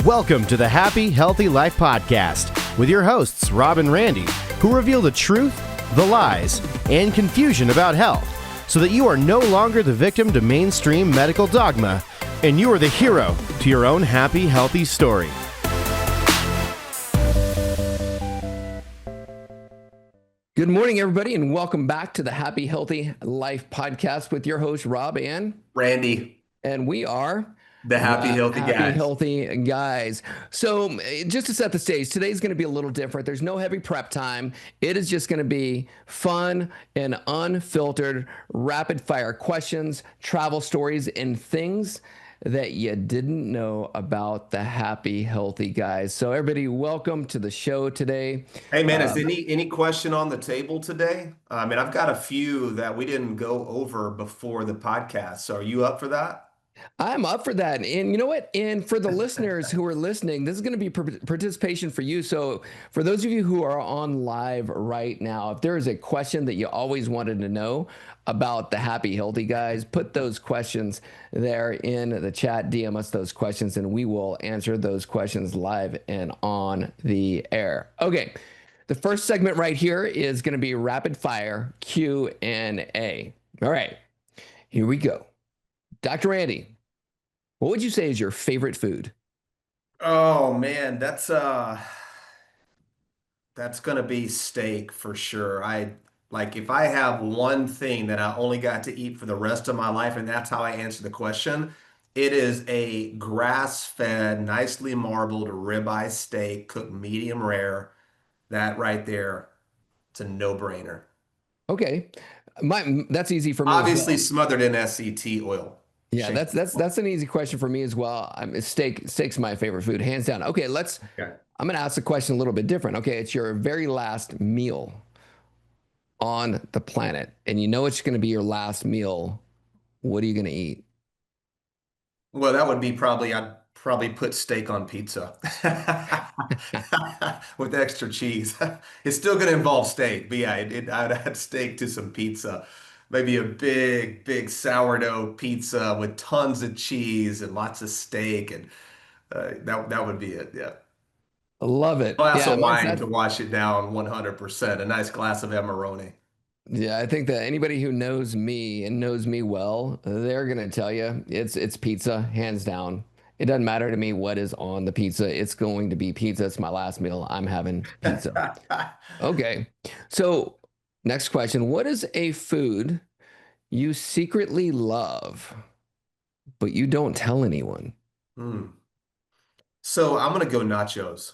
Welcome to the Happy, Healthy Life Podcast with your hosts, Rob and Randy, who reveal the truth, the lies, and confusion about health so that you are no longer the victim to mainstream medical dogma and you are the hero to your own happy, healthy story. Good morning, everybody, and welcome back to the Happy, Healthy Life Podcast with your host, Rob and Randy. And we are the Happy, Healthy Guys. Healthy Guys. So just to set the stage, today's going to be a little different. There's no heavy prep time. It is just going to be fun and unfiltered, rapid fire questions, travel stories, and things that you didn't know about the Happy, Healthy Guys. So everybody, welcome to the show today. Hey man, is any question on the table today? I mean, I've got a few that we didn't go over before the podcast. So are you up for that? I'm up for that. And you know what? And for the listeners who are listening, this is going to be participation for you. So for those of you who are on live right now, if there is a question that you always wanted to know about the Happy Healthy Guys, put those questions there in the chat, DM us those questions, and we will answer those questions live and on the air. Okay. The first segment right here is going to be rapid fire Q&A. All right, here we go. Dr. Randy, what would you say is your favorite food? Oh man, that's gonna be steak for sure. If I have one thing that I only got to eat for the rest of my life, and that's how I answer the question, it is a grass-fed, nicely marbled ribeye steak cooked medium rare. That right there, it's a no-brainer. Okay, that's easy for me. Obviously smothered in SCT oil. Yeah, that's an easy question for me as well. Steak's my favorite food, hands down. Okay, I'm going to ask the question a little bit different. Okay, it's your very last meal on the planet, and you know it's going to be your last meal. What are you going to eat? Well, that would be I'd probably put steak on pizza with extra cheese. It's still going to involve steak, but yeah, I'd add steak to some pizza. Maybe a big sourdough pizza with tons of cheese and lots of steak, and that would be it. Yeah. I love it. Glass of wine to wash it down 100%. A nice glass of Amarone. Yeah, I think that anybody who knows me and knows me well, they're gonna tell you it's pizza, hands down. It doesn't matter to me what is on the pizza. It's going to be pizza. It's my last meal. I'm having pizza. Okay. So next question. What is a food you secretly love, but you don't tell anyone? So I'm going to go nachos.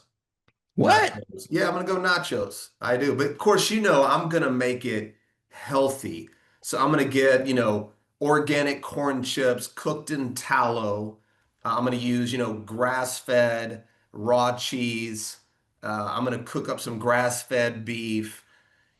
What? Nachos. Yeah, I'm going to go nachos. I do. But of course, I'm going to make it healthy. So I'm going to get, organic corn chips cooked in tallow. I'm going to use, grass-fed raw cheese. I'm going to cook up some grass-fed beef.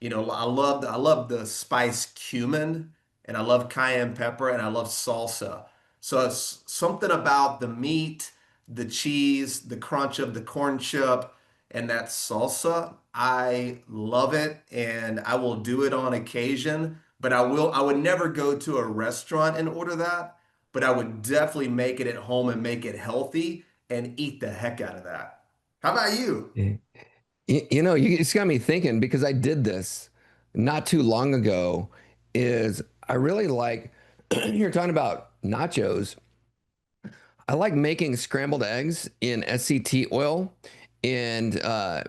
I love the spice cumin, and I love cayenne pepper, and I love salsa. So it's something about the meat, the cheese, the crunch of the corn chip, and that salsa. I love it, and I will do it on occasion, but I would never go to a restaurant and order that, but I would definitely make it at home and make it healthy and eat the heck out of that. How about you? You just got me thinking, because I did this not too long ago. Is I really like, you're talking about nachos. I like making scrambled eggs in SCT oil and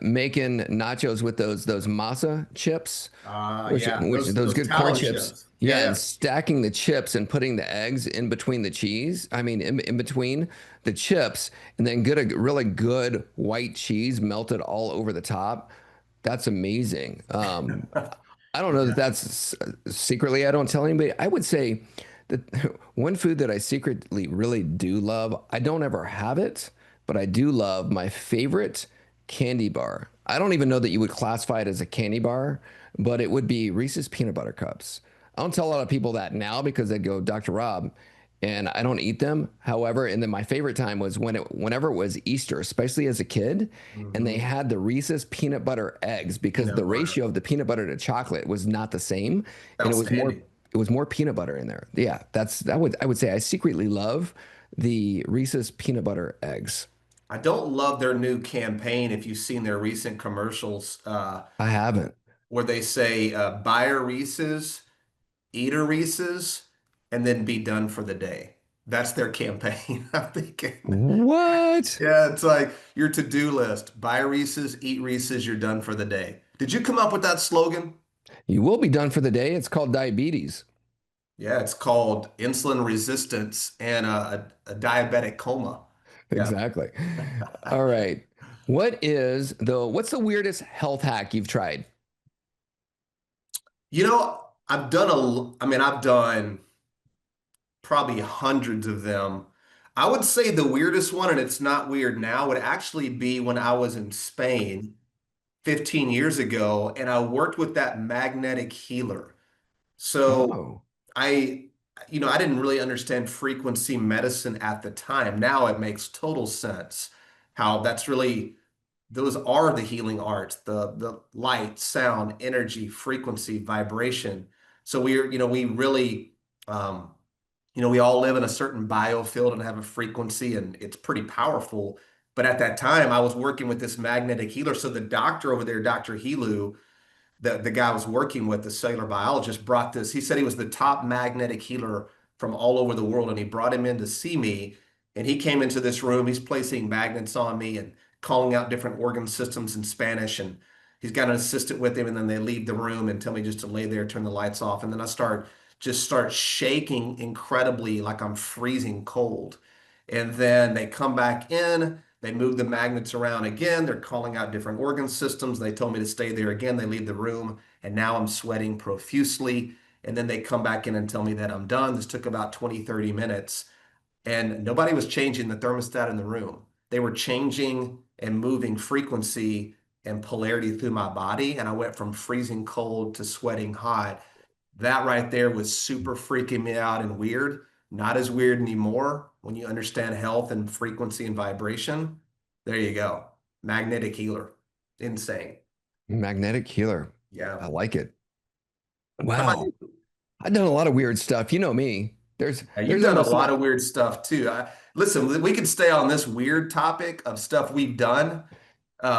making nachos with those masa chips, those good corn chips. Yeah, and stacking the chips and putting the eggs in between the cheese. I mean, in between the chips, and then get a really good white cheese melted all over the top. That's amazing. I don't know that that's secretly, I don't tell anybody. I would say that one food that I secretly really do love, I don't ever have it, but I do love my favorite candy bar. I don't even know that you would classify it as a candy bar, but it would be Reese's peanut butter cups. I don't tell a lot of people that now because they go, Dr. Rob, and I don't eat them. However, and then my favorite time was whenever it was Easter, especially as a kid, and they had the Reese's peanut butter eggs, because the ratio of the peanut butter to chocolate was not the same, and it was more peanut butter in there. Yeah, I would say I secretly love the Reese's peanut butter eggs. I don't love their new campaign. If you've seen their recent commercials, I haven't. where they say, buy a Reese's, eat a Reese's, and then be done for the day. That's their campaign. I'm thinking, What? yeah, it's like your to-do list. Buy Reese's, eat Reese's, you're done for the day. Did you come up with that slogan? You will be done for the day. It's called diabetes. Yeah, it's called insulin resistance and a diabetic coma. Yeah. Exactly. All right. What's the weirdest health hack you've tried? I've done probably hundreds of them. I would say the weirdest one, and it's not weird now, would actually be when I was in Spain 15 years ago, and I worked with that magnetic healer. So Oh, I, I didn't really understand frequency medicine at the time. Now it makes total sense how those are the healing arts, the light, sound, energy, frequency, vibration. So we really, um, we all live in a certain biofield and have a frequency, and it's pretty powerful. But at that time, I was working with this magnetic healer. So the doctor over there, Dr. Helu, the guy I was working with, the cellular biologist, brought this. He said he was the top magnetic healer from all over the world, and he brought him in to see me. And he came into this room. He's placing magnets on me and calling out different organ systems in Spanish. And he's got an assistant with him. And then they leave the room and tell me just to lay there, turn the lights off. And then I start shaking incredibly, like I'm freezing cold. And then they come back in. They move the magnets around again. They're calling out different organ systems. They told me to stay there again. They leave the room, and now I'm sweating profusely. And then they come back in and tell me that I'm done. This took about 20, 30 minutes, and nobody was changing the thermostat in the room. They were changing and moving frequency and polarity through my body, and I went from freezing cold to sweating hot. That right there was super freaking me out and weird. Not as weird anymore when you understand health and frequency and vibration. There you go. Magnetic healer. Insane. magnetic healer. Yeah. I like it. How about Wow. you? I've done a lot of weird stuff. You know me. You've There's done a almost lot not. of weird stuff too. Listen, we could stay on this weird topic of stuff we've done.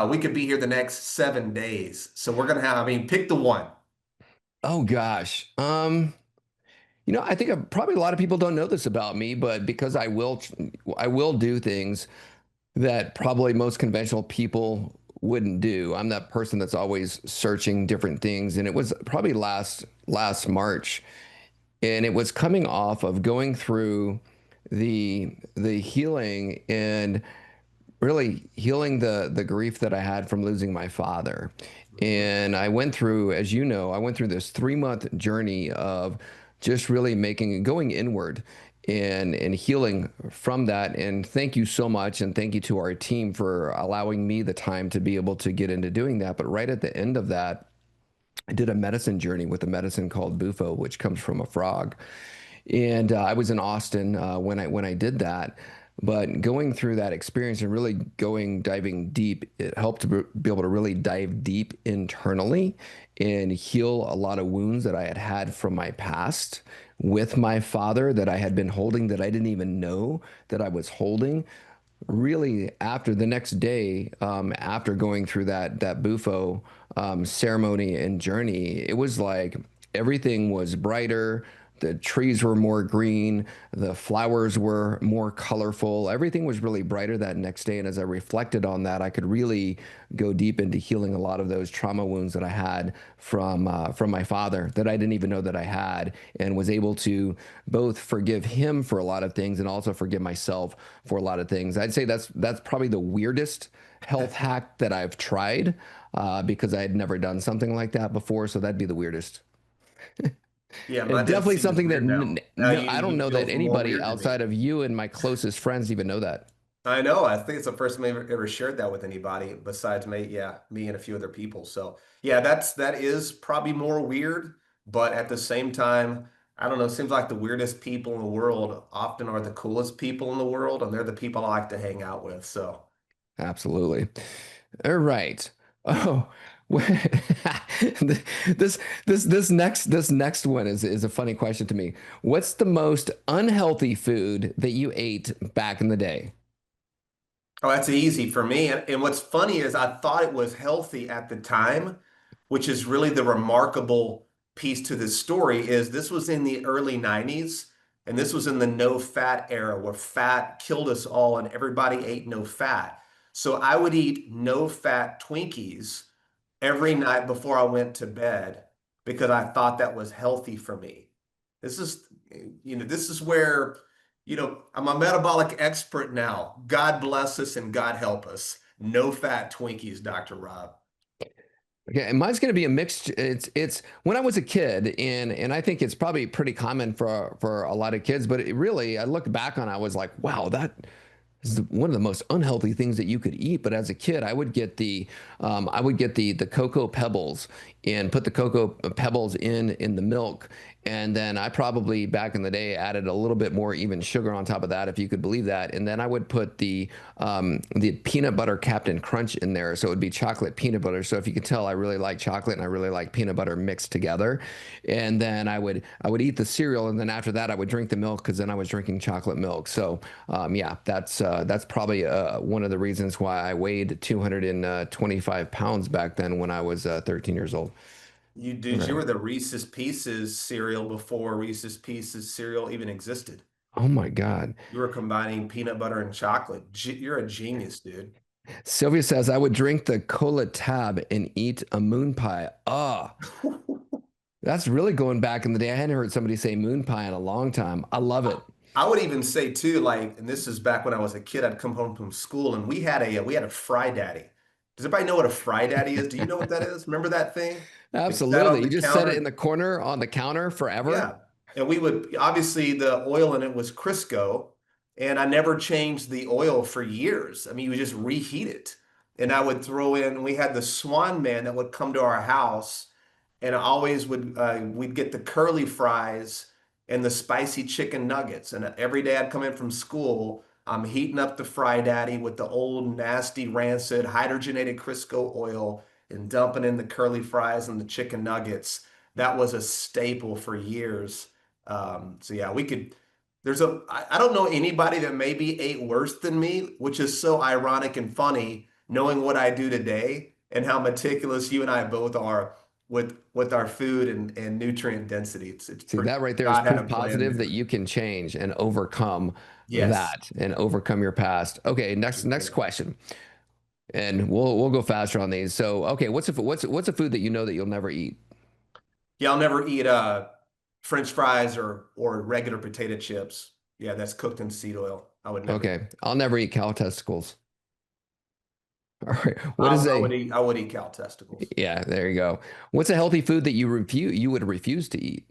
We could be here the next 7 days. So we're gonna pick the one. Oh gosh. I think probably a lot of people don't know this about me, but because I will do things that probably most conventional people wouldn't do. I'm that person that's always searching different things, and it was probably last March, and it was coming off of going through the healing and really healing the grief that I had from losing my father. Mhm. And I went through, as you know, I went through this 3 month journey of just really going inward and healing from that. And thank you so much. And thank you to our team for allowing me the time to be able to get into doing that. But right at the end of that, I did a medicine journey with a medicine called Bufo, which comes from a frog. And I was in Austin when I did that. But going through that experience and really diving deep, it helped to be able to really dive deep internally and heal a lot of wounds that I had had from my past with my father that I had been holding that I didn't even know that I was holding. Really, after the next day, after going through that Bufo ceremony and journey, it was like everything was brighter. The trees were more green. The flowers were more colorful. Everything was really brighter that next day. And as I reflected on that, I could really go deep into healing a lot of those trauma wounds that I had from my father that I didn't even know that I had, and was able to both forgive him for a lot of things and also forgive myself for a lot of things. I'd say that's probably the weirdest health hack that I've tried because I had never done something like that before. So that'd be the weirdest. Yeah, And that does definitely seem something that weird now. Now you I don't you know feel that more anybody weird to me. outside of you and my closest friends even know that. I know. I think it's the first time I've ever shared that with anybody besides me. Yeah, me and a few other people. So yeah, that is probably more weird, but at the same time, I don't know. It seems like the weirdest people in the world often are the coolest people in the world, and they're the people I like to hang out with. So Absolutely. All right. Oh, this this next one is a funny question to me. What's the most unhealthy food that you ate back in the day? Oh, that's easy for me. And what's funny is I thought it was healthy at the time, which is really the remarkable piece to this story is this was in the early 90s, and this was in the no fat era where fat killed us all and everybody ate no fat. So I would eat no fat Twinkies every night before I went to bed because I thought that was healthy for me. This is, this is where, I'm a metabolic expert now. God bless us and God help us. No fat Twinkies, Dr. Rob. Okay, and mine's going to be a mixed. It's when I was a kid, and I think it's probably pretty common for a lot of kids. But it really, I look back on, it, I was like, wow, that is one of the most unhealthy things that you could eat. But as a kid, I would get the cocoa pebbles and put the cocoa pebbles in the milk, and then I probably back in the day added a little bit more even sugar on top of that, if you could believe that. And then I would put the peanut butter Captain Crunch in there, so it would be chocolate peanut butter. So if you could tell, I really like chocolate and I really like peanut butter mixed together. And then I would eat the cereal, and then after that I would drink the milk because then I was drinking chocolate milk. So yeah, that's probably one of the reasons why I weighed 225 pounds back then when I was 13 years old. You Right. were the Reese's Pieces cereal before Reese's Pieces cereal even existed. Oh my God. You were combining peanut butter and chocolate. You're a genius, dude. Sylvia says, I would drink the cola tab and eat a moon pie. Ah, that's really going back in the day. I hadn't heard somebody say moon pie in a long time. I love it. I would even say too, like, and this is back when I was a kid, I'd come home from school and we had a fry daddy. Does everybody know what a fry daddy is? Do you know what that is? Remember that thing? It sat on Absolutely. the You just set it in counter. the corner on the counter forever. Yeah. And we would obviously the oil in it was Crisco, and I never changed the oil for years. I mean, you would just reheat it. And I would throw in, we had the Swan Man that would come to our house, and I always would we'd get the curly fries and the spicy chicken nuggets. And every day I'd come in from school, I'm heating up the fry daddy with the old nasty rancid hydrogenated Crisco oil and dumping in the curly fries and the chicken nuggets. That was a staple for years. So yeah, we could. I don't know anybody that maybe ate worse than me, which is so ironic and funny, knowing what I do today and how meticulous you and I both are with our food and nutrient density. It's See, pretty. that right there is God had a proof plan positive that there. you can change and overcome Yes. that and overcome your past. Okay, next question. And we'll go faster on these. So, okay, what's a food that you know that you'll never eat? Yeah, I'll never eat French fries or regular potato chips. Yeah, that's cooked in seed oil. I would never. Okay, I'll never eat cow testicles. All right. What is I a would eat cow testicles, Yeah, there you go. What's a healthy food that you would refuse to eat?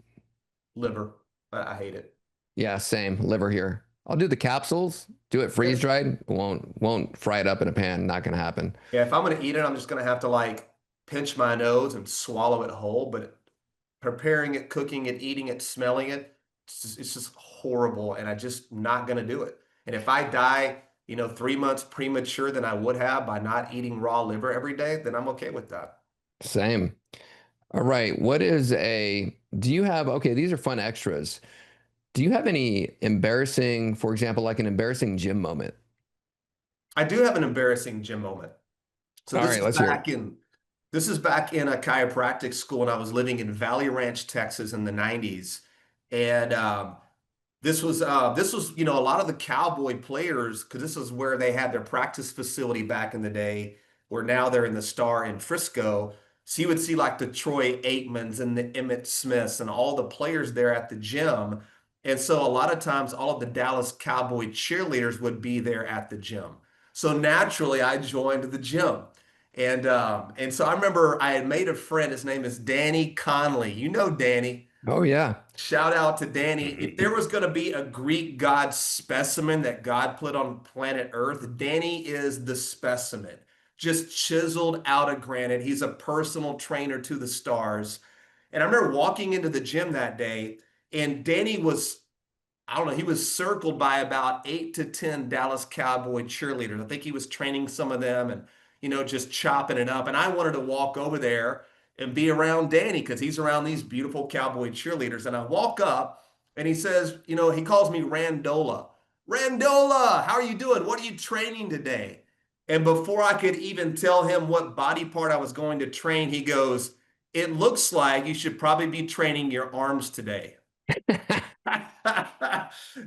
liver. I hate it. Yeah, same. Liver here. I'll do the capsules, do it freeze Yeah. dried. Won't fry it up in a pan. Not gonna happen. Yeah, if I'm gonna eat it, I'm just gonna have to like pinch my nose and swallow it whole. But preparing it, cooking it, eating it, smelling it, it's just horrible, and I just not gonna do it. And if I die, 3 months premature than I would have by not eating raw liver every day, then I'm okay with that. Same. All right. Do you have, okay, these are fun extras. Do you have any embarrassing, for example, like an embarrassing gym moment? I do have an embarrassing gym moment. So All this right, is let's hear it. back in this is back in a chiropractic school, and I was living in Valley Ranch, Texas, in the '90s, and this was a lot of the Cowboy players because this is where they had their practice facility back in the day, where now they're in the Star in Frisco. So you would see like the Troy Aikmans and the Emmitt Smiths and all the players there at the gym. And so a lot of times all of the Dallas Cowboy cheerleaders would be there at the gym. So naturally I joined the gym. And so I remember I had made a friend, his name is Danny Conley. You know Danny. Oh yeah. Shout out to Danny. If there was going to be a Greek god specimen that God put on planet Earth, Danny is the specimen. Just chiseled out of granite. He's a personal trainer to the stars. And I remember walking into the gym that day, and Danny was, I don't know, he was circled by about 8 to 10 Dallas Cowboy cheerleaders. I think he was training some of them and, just chopping it up. And I wanted to walk over there and be around Danny because he's around these beautiful Cowboy cheerleaders. And I walk up and he says, he calls me Randola. Randola, how are you doing? What are you training today? And before I could even tell him what body part I was going to train, he goes, "It looks like you should probably be training your arms today."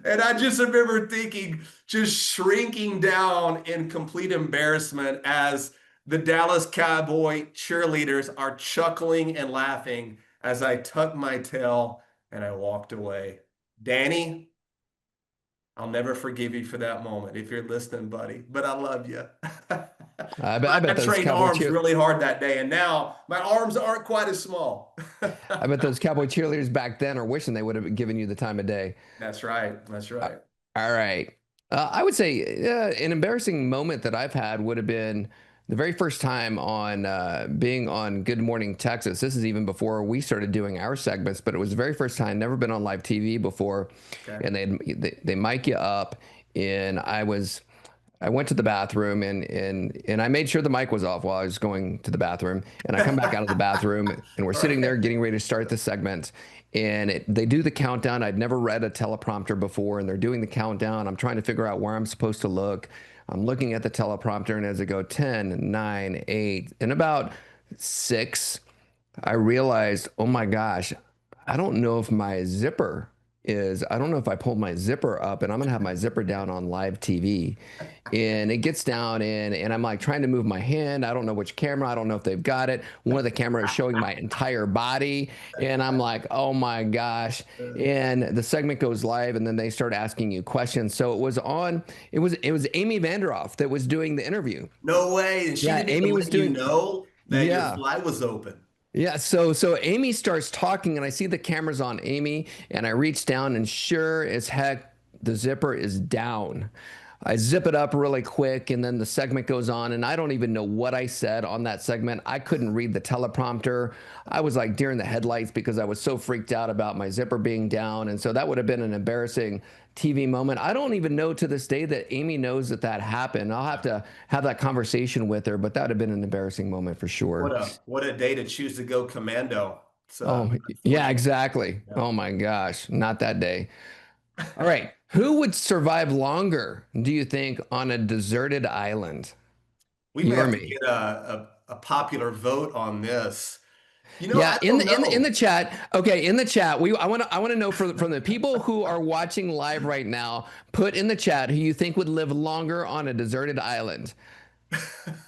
And I just remember thinking, just shrinking down in complete embarrassment as the Dallas Cowboy cheerleaders are chuckling and laughing as I tucked my tail and I walked away. Danny, I'll never forgive you for that moment if you're listening, buddy, but I love you. I I bet those trained cowboy arms cheer really hard that day, and now my arms aren't quite as small. I bet those cowboy cheerleaders back then are wishing they would have given you the time of day. That's right. That's Uh, right. All right. I would say an embarrassing moment that I've had would have been the very first time on being on Good Morning Texas. This is even before we started doing our segments, but it was the very first time. Never been on live TV before, Okay. and they mic you up, and I went to the bathroom and I made sure the mic was off while I was going to the bathroom. And I come back out of the bathroom and we're sitting there Right. getting ready to start the segment. And they do the countdown. I'd never read a teleprompter before, and they're doing the countdown. I'm trying to figure out where I'm supposed to look. I'm looking at the teleprompter, and as I go 10, 9, 8, and about 6, I realized, oh my gosh, I don't know if my zipper I don't know if I pulled my zipper up, and I'm gonna have my zipper down on live TV. And it gets down and I'm like trying to move my hand. I don't know which camera. I don't know if they've got it. One of the cameras is showing my entire body. And I'm like, oh my gosh. And the segment goes live and then they start asking you questions. So it was Amy Vanderoff that was doing the interview. No way. And she Yeah, didn't Amy even was let you doing, know that your yeah. flight was open. Yeah, so Amy starts talking, and I see the cameras on Amy, and I reach down, and sure as heck, the zipper is down. I zip it up really quick, and then the segment goes on, and I don't even know what I said on that segment. I couldn't read the teleprompter. I was like deer in the headlights because I was so freaked out about my zipper being down, and so that would have been an embarrassing TV moment. I don't even know to this day that Amy knows that that happened. I'll have to have that conversation with her, but that would have been an embarrassing moment for sure. What a day to choose to go commando. It's Oh, yeah, unfortunate. exactly. Yeah. Oh my gosh, not that day. All right. Who would survive longer, do you think, on a deserted island? We may You or have to me? get a popular vote on this. Yeah, I don't in the know. chat. Okay, in the chat. I want to know from the people who are watching live right now, put in the chat who you think would live longer on a deserted island.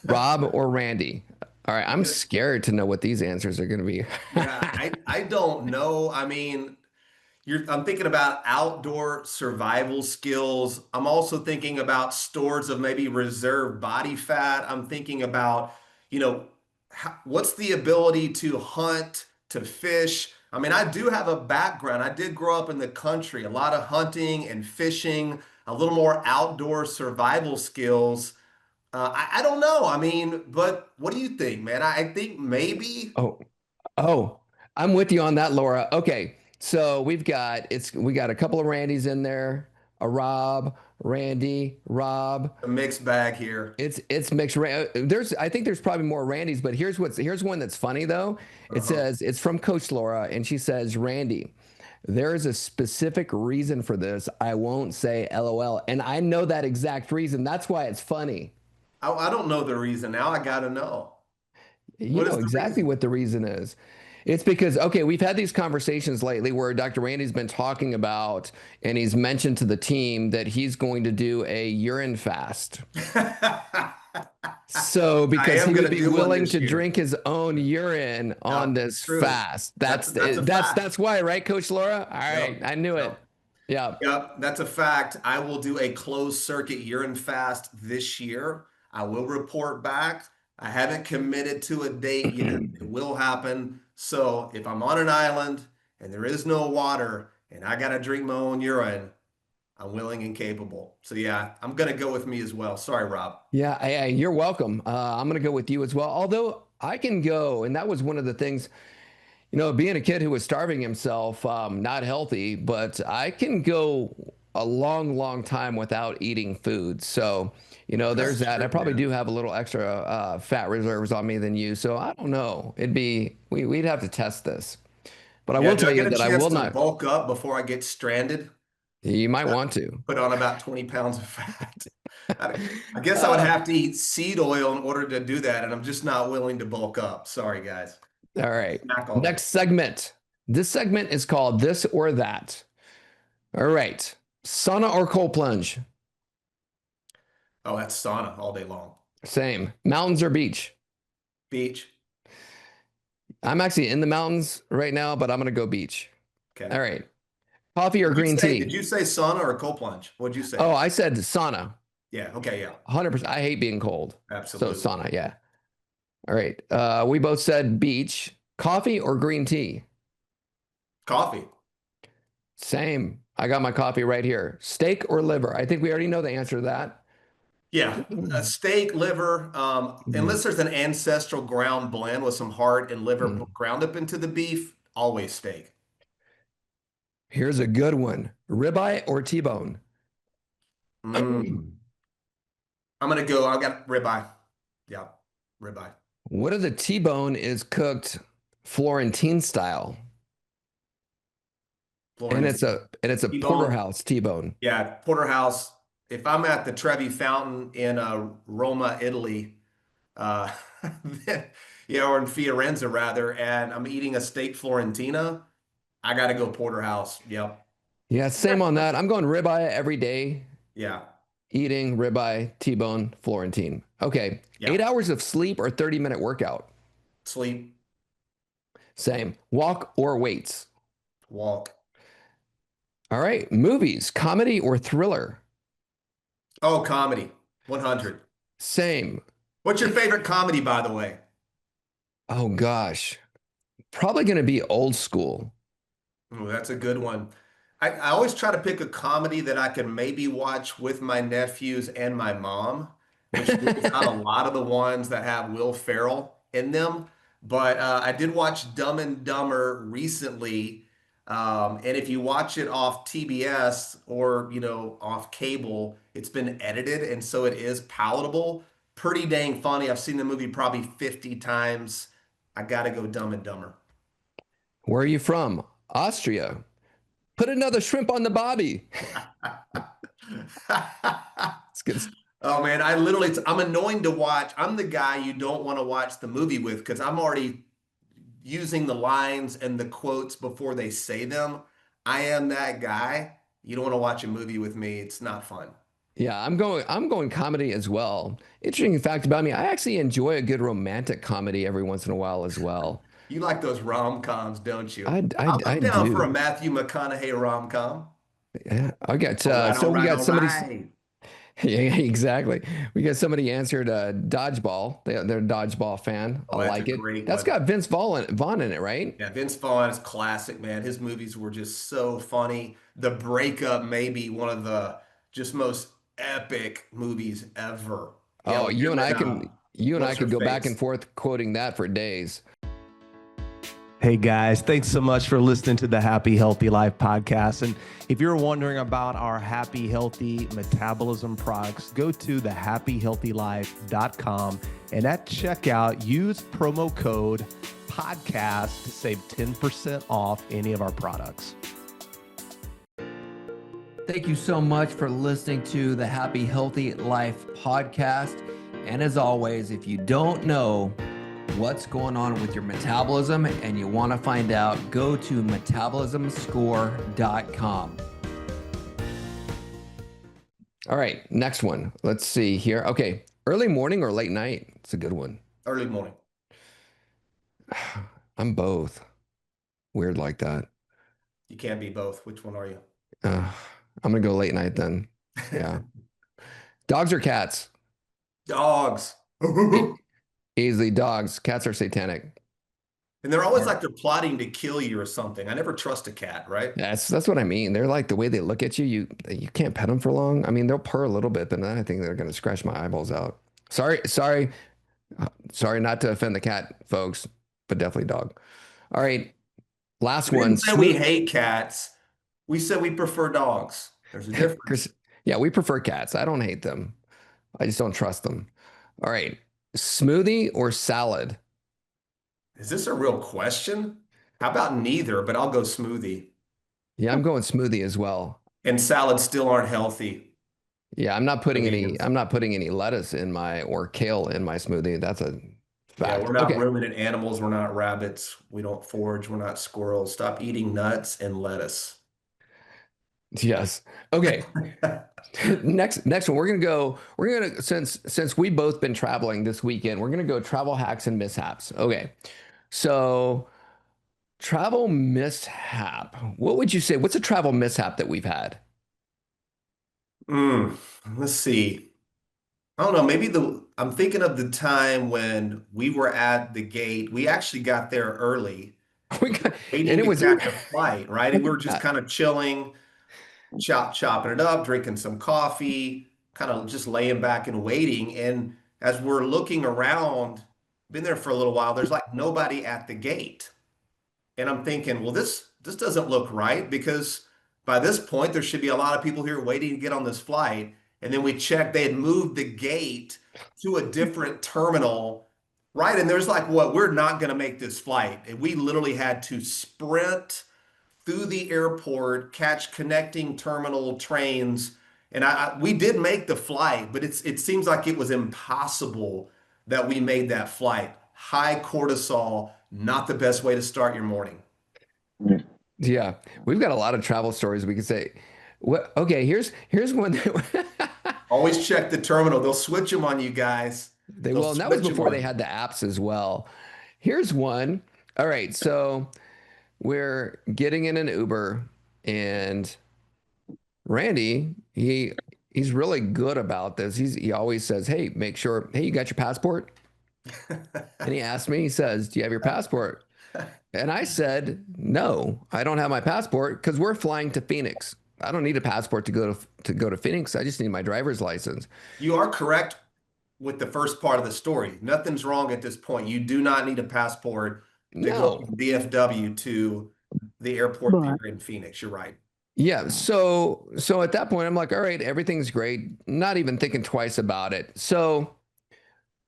Rob or Randy? All right, I'm scared to know what these answers are going to be. Yeah, I don't know. I mean, I'm thinking about outdoor survival skills. I'm also thinking about stores of maybe reserve body fat. I'm thinking about, what's the ability to hunt, to fish. I mean, I do have a background. I did grow up in the country, a lot of hunting and fishing, a little more outdoor survival skills. I don't know. I mean, but what do you think, man? I think maybe Oh, oh, I'm with you on that, Laura. Okay, so we got a couple of Randys in there, a Rob, Randy, Rob. a mixed bag here. It's mixed. I think there's probably more Randys, but here's one that's funny though. It Uh-huh. says it's from Coach Laura, and she says, Randy, there is a specific reason for this. I won't say LOL, and I know that exact reason. That's why it's funny. I don't know the reason now. I gotta know. You What is know the exactly reason? what the reason is. It's because, okay, we've had these conversations lately where Dr. Randy's been talking about, and he's mentioned to the team that he's going to do a urine fast. So, I because am he would gonna be do one willing this to year. drink his own urine on Yep, this true. fast. That's a fact. That's why, right, Coach Laura? All right, Yep. I knew it. Yep. Yeah. Yep, that's a fact. I will do a closed circuit urine fast this year. I will report back. I haven't committed to a date yet. It will happen. So if I'm on an island and there is no water and I gotta drink my own urine, I'm willing and capable. So yeah, I'm gonna go with me as well. Sorry, Rob. Yeah, you're welcome. I'm going to go with you as well. Although I can go, and that was one of the things. Being a kid who was starving himself, not healthy, but I can go a long, long time without eating food. So, there's That's that. I true, probably man. do have a little extra fat reserves on me than you. So I don't know. We'd have to test this. But I Yeah, will do tell I you get a that I chance will to not. bulk up before I get stranded? You might want to. Put on about 20 pounds of fat. I, I guess I would have to eat seed oil in order to do that, and I'm just not willing to bulk up. Sorry, guys. All right. Snack on it. Next segment. This segment is called This or That. All right. Sauna or cold plunge? Oh, that's sauna all day long. Same. Mountains or beach? Beach. I'm actually in the mountains right now, but I'm going to go beach. Okay. All right. Coffee or green Did tea? you say sauna or cold plunge? What'd you say? Oh, I said sauna. Yeah. Okay. Yeah. 100%. I hate being cold. Absolutely. So sauna, yeah. All right. We both said beach. Coffee or green tea? Coffee. Same. I got my coffee right here. Steak or liver? I think we already know the answer to that. Yeah. Steak, liver. Unless there's an ancestral ground blend with some heart and liver ground up into the beef, always steak. Here's a good one. Ribeye or T-bone? Mm. I'm gonna go. I got ribeye. Yeah, ribeye. What if the T-bone is cooked Florentine style? And it's a T-bone. porterhouse T-bone. Yeah, porterhouse. If I'm at the Trevi Fountain in Roma, Italy, uh, yeah, or in Fiorenza rather, and I'm eating a steak Florentina, I got to go porterhouse. Yep. Yeah, same on that. I'm going ribeye every day. Yeah. Eating ribeye, T-bone, Florentine. Okay. Yeah. 8 hours of sleep or 30-minute workout? Sleep. Same. Walk or weights? Walk. All right. Movies, comedy or thriller? Oh, comedy. 100. Same. What's your favorite comedy, by the way? Oh, gosh. Probably going to be old school. Ooh, that's a good one. I always try to pick a comedy that I can maybe watch with my nephews and my mom, which rules out a lot of the ones that have Will Ferrell in them. But I did watch Dumb and Dumber recently. And if you watch it off TBS or, off cable, it's been edited. And so it is palatable. Pretty dang funny. I've seen the movie probably 50 times. I got to go Dumb and Dumber. Where are you from? Austria. Put another shrimp on the bobby. It's good. Oh man, I'm annoying to watch. I'm the guy you don't want to watch the movie with because I'm already using the lines and the quotes before they say them. I am that guy. You don't want to watch a movie with me. It's not fun. Yeah, I'm going comedy as well. Interesting fact about me, I actually enjoy a good romantic comedy every once in a while as well. You like those rom-coms, don't you? I I'm down do. for a Matthew McConaughey rom-com. Yeah, I got All we right, got all somebody. right. Yeah, exactly. We got somebody answered dodgeball. They're a dodgeball fan. Oh, I that's like a it. great That's one. got Vince Vaughn in it, right? Yeah, Vince Vaughn is classic, man. His movies were just so funny. The Breakup may be one of the just most epic movies ever. Yeah, Oh, with you him and I and, can what's her go back and face? forth quoting that for days. Hey guys, thanks so much for listening to the Happy Healthy Life podcast. And if you're wondering about our Happy Healthy Metabolism products, go to thehappyhealthylife.com and at checkout, use promo code podcast to save 10% off any of our products. Thank you so much for listening to the Happy Healthy Life podcast. And as always, if you don't know what's going on with your metabolism and you want to find out, go to metabolismscore.com. All right, next one. Let's see here. Okay, early morning or late night? It's a good one. Early morning. I'm both. Weird like that. You can't be both. Which one are you? I'm going to go late night then. Yeah. Dogs or cats? Dogs. Easily dogs. Cats are satanic. And they're always like they're plotting to kill you or something. I never trust a cat, right? That's what I mean. They're like the way they look at you. You can't pet them for long. I mean, they'll purr a little bit, but then I think they're going to scratch my eyeballs out. Sorry not to offend the cat folks, but definitely dog. All right, last We one. didn't say we hate cats. We said we prefer dogs. There's a difference. Chris, yeah, we prefer cats. I don't hate them. I just don't trust them. All right, smoothie or salad? Is this a real question? How about neither? But I'll go smoothie. Yeah, I'm going smoothie as well. And salads still aren't healthy. Yeah, I'm not putting any vegans. I'm not putting any lettuce in my or kale in my smoothie. That's a Yeah, fact. we're not Okay. ruminant animals. We're not rabbits. We don't forage. We're not squirrels. Stop eating nuts and lettuce. Yes. Okay. Next one. We're gonna since we've both been traveling this weekend, we're gonna go travel hacks and mishaps. Okay. So travel mishap. What would you say? What's a travel mishap that we've had? Mm, let's see. I don't know. I'm thinking of the time when we were at the gate. We actually got there early, We got, and waiting it to was catch a flight, right? And we were just uh, kind of chilling, chopping it up, drinking some coffee, kind of just laying back and waiting. And as we're looking around, been there for a little while, there's like nobody at the gate. And I'm thinking, well, this doesn't look right because by this point there should be a lot of people here waiting to get on this flight. And then we checked, they had moved the gate to a different terminal, right? And there's like, what, we're not going to make this flight. And we literally had to sprint through the airport, catch connecting terminal trains. And we did make the flight, but it seems like it was impossible that we made that flight. High cortisol, not the best way to start your morning. yeah. We've got a lot of travel stories we could say. What? Okay. Here's one that Always check the terminal. They'll switch them on you guys. they They'll will. And that was switch them before on they you. had the apps as well. Here's one. All right. So we're getting in an Uber, and Randy, he's really good about this. He always says, "Hey, make sure, hey, you got your passport?" And he asked me, he says, "Do you have your passport?" And I said, "No, I don't have my passport because we're flying to Phoenix. I don't need a passport to go to Phoenix. I just need my driver's license." You are correct with the first part of the story. Nothing's wrong at this point. You do not need a passport to go No. from DFW to the airport there in Phoenix. You're right. Yeah, so at that point I'm like, "All right, everything's great." Not even thinking twice about it. So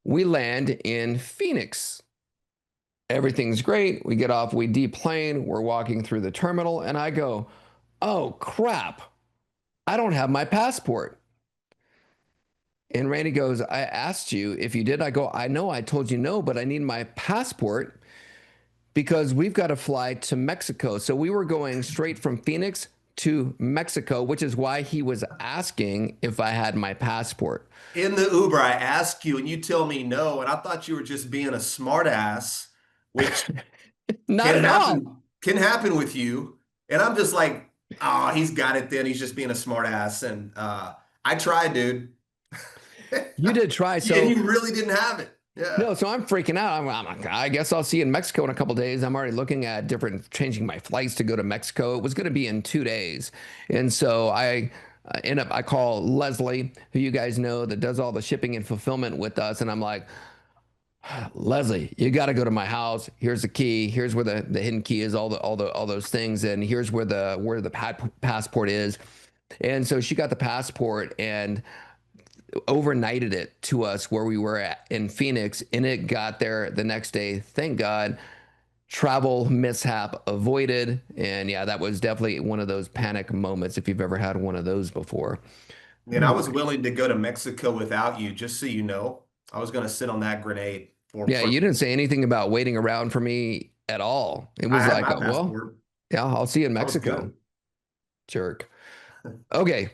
we land in Phoenix. Everything's great. We get off, we deplane, we're walking through the terminal, and I go, "Oh crap, I don't have my passport." And Randy goes, "I asked you if you did." I go, "I know I told you no, but I need my passport because we've got to fly to Mexico." So we were going straight from Phoenix to Mexico, which is why he was asking if I had my passport. In the Uber, I ask you and you tell me no, and I thought you were just being a smart-ass, which Not can at all. happen with you. And I'm just like, oh, he's got it then. He's just being a smart-ass. And I tried, dude. You did try. And So you really didn't have it. Yeah. no, so I'm freaking out. I'm like, I guess I'll see you in Mexico in a couple of days. I'm already looking at changing my flights to go to Mexico. It was going to be in 2 days. And so I call Leslie, who you guys know that does all the shipping and fulfillment with us. And I'm like, "Leslie, you got to go to my house. Here's the key. Here's where the hidden key is, all those things. And here's where the passport is." And so she got the passport and overnighted it to us where we were at in Phoenix, and it got there the next day. Thank God. Travel mishap avoided. And yeah, that was definitely one of those panic moments if you've ever had one of those before. And I was willing to go to Mexico without you, just so you know. I was going to sit on that grenade Yeah, for you didn't say anything about waiting around for me at all. It I was had like, my well, passport. yeah, I'll see you in I was Mexico. good. Jerk. Okay.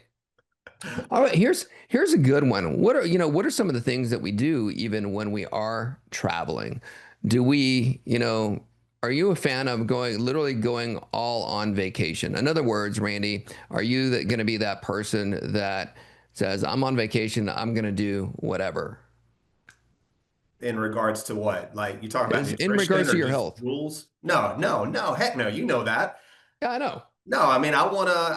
All right, here's a good one. What are some of the things that we do even when we are traveling? Do we, are you a fan of literally going all on vacation? In other words, Randy, are you going to be that person that says, "I'm on vacation, I'm going to do whatever"? In regards to what? Like you talk about Is in nutrition regards to or your just health? rules? No, no, no. Heck no. You know that. Yeah, I know. No, I mean, I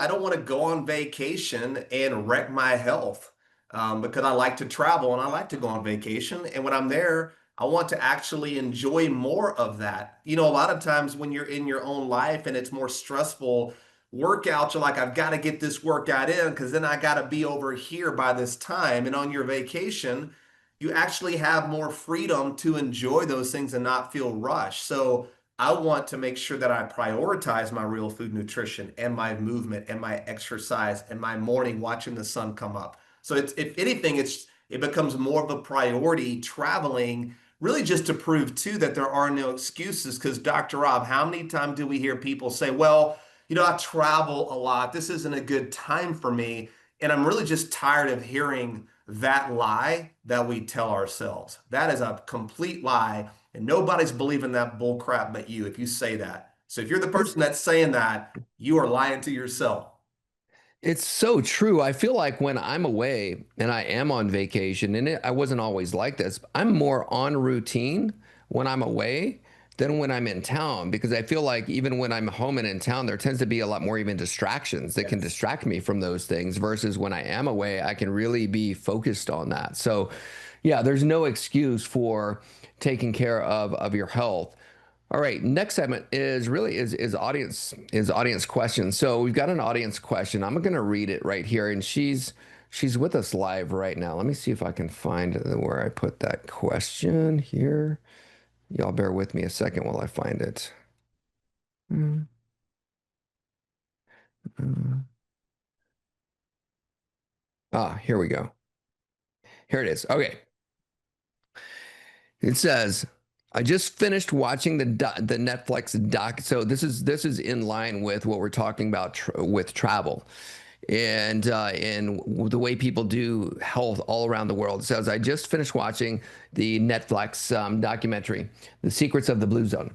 don't wanna go on vacation and wreck my health, because I like to travel and I like to go on vacation. And when I'm there, I want to actually enjoy more of that. You know, a lot of times when you're in your own life and it's more stressful, workouts, you're like, I've got to get this workout in because then I got to be over here by this time. And on your vacation, you actually have more freedom to enjoy those things and not feel rushed. So I want to make sure that I prioritize my real food nutrition and my movement and my exercise and my morning watching the sun come up. So it's, if anything, it becomes more of a priority traveling, really just to prove too that there are no excuses. Because Dr. Rob, how many times do we hear people say, well, I travel a lot. This isn't a good time for me. And I'm really just tired of hearing that lie that we tell ourselves. That is a complete lie. And nobody's believing that bull crap but you if you say that. So if you're the person that's saying that, you are lying to yourself. It's so true. I feel like when I'm away and I am on vacation, and I wasn't always like this, I'm more on routine when I'm away than when I'm in town because I feel like even when I'm home and in town, there tends to be a lot more even distractions that can Yes. distract me from those things versus when I am away, I can really be focused on that. So, yeah, there's no excuse for taking care of your health. All right, next segment is audience questions. So we've got an audience question. I'm going to read it right here, and she's with us live right now. Let me see if I can find where I put that question here. Y'all bear with me a second while I find it. Mm, mm. Here we go. Here it is. Okay. It says, I just finished watching the Netflix doc. So this is in line with what we're talking about with travel and the way people do health all around the world. It says, I just finished watching the Netflix documentary, The Secrets of the Blue Zone.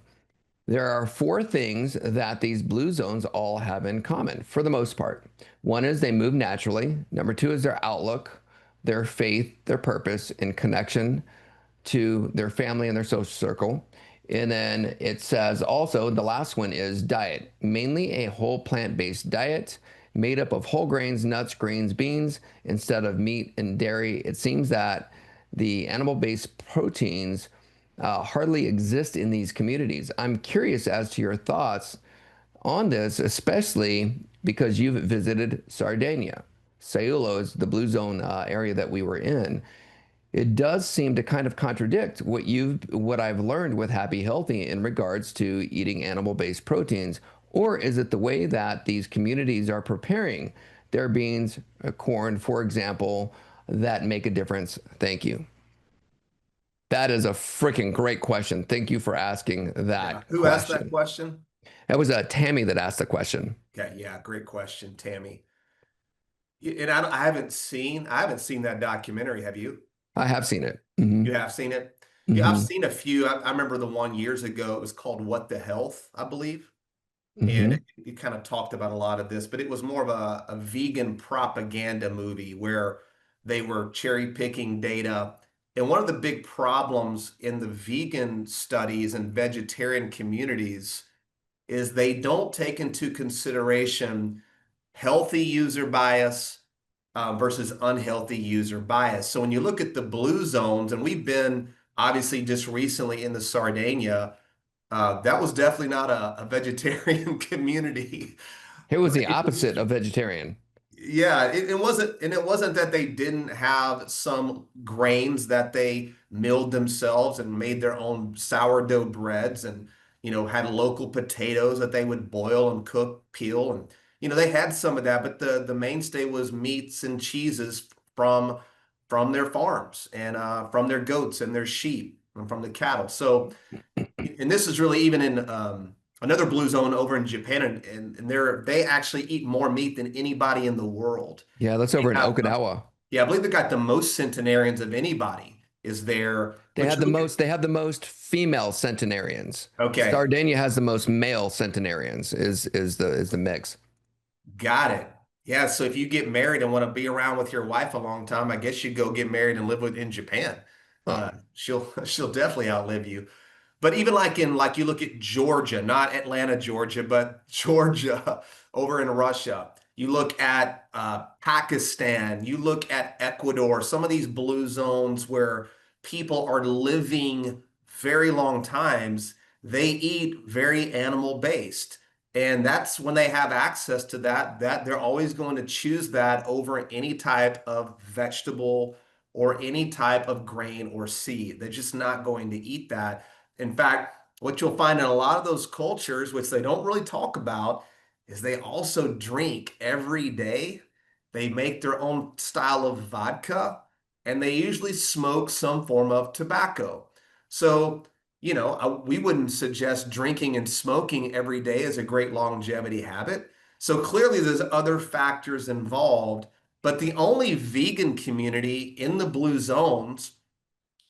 There are four things that these blue zones all have in common for the most part. One is they move naturally. Number two is their outlook, their faith, their purpose, and connection to their family and their social circle. And then it says also the last one is diet, mainly a whole plant-based diet made up of whole grains, nuts, greens, beans instead of meat and dairy. It seems that the animal-based proteins hardly exist in these communities. I'm curious as to your thoughts on this, especially because you've visited Sardinia. Saulo is the blue zone area that we were in. It does seem to kind of contradict what I've learned with Happy Healthy in regards to eating animal-based proteins. Or is it the way that these communities are preparing their beans, corn, for example, that make a difference? Thank you. That is a freaking great question. Thank you for asking Yeah. that Who asked that question. question? That was Tammy that asked the question. Okay. Yeah. Great question, Tammy. And I haven't seen that documentary. Have you? I have seen it. Hmm. You have seen it? Yeah, I've Hmm. seen a few. I remember the one years ago. It was called What the Health, I believe. And Hmm. it kind of talked about a lot of this, but it was more of a vegan propaganda movie where they were cherry picking data. And one of the big problems in the vegan studies and vegetarian communities is they don't take into consideration healthy user bias versus unhealthy user bias. So when you look at the blue zones, and we've been obviously just recently in the Sardinia, that was definitely not a vegetarian community. It was the It opposite was, of vegetarian. yeah, it wasn't that they didn't have some grains that they milled themselves and made their own sourdough breads and had local potatoes that they would boil and cook, peel and they had some of that, but the mainstay was meats and cheeses from their farms and from their goats and their sheep and from the cattle. So and this is really even in another blue zone over in Japan, and they actually eat more meat than anybody in the world. Yeah, that's They over in have, Okinawa. yeah, I believe they got the most centenarians of anybody is there. They But had you the look at, most. They have the most female centenarians. okay, Sardinia has the most male centenarians. Is the mix? got it. Yeah, so if you get married and want to be around with your wife a long time, I guess you go get married and live with in Japan. Oh, She'll definitely outlive you. But even like you look at Georgia, not Atlanta, Georgia, but Georgia over in Russia. You look at Pakistan, you look at Ecuador, some of these blue zones where people are living very long times, they eat very animal based. And that's when they have access to that they're always going to choose that over any type of vegetable or any type of grain or seed. They're just not going to eat that. In fact, what you'll find in a lot of those cultures, which they don't really talk about, is they also drink every day. They make their own style of vodka, and they usually smoke some form of tobacco. So, we wouldn't suggest drinking and smoking every day as a great longevity habit. So clearly there's other factors involved, but the only vegan community in the blue zones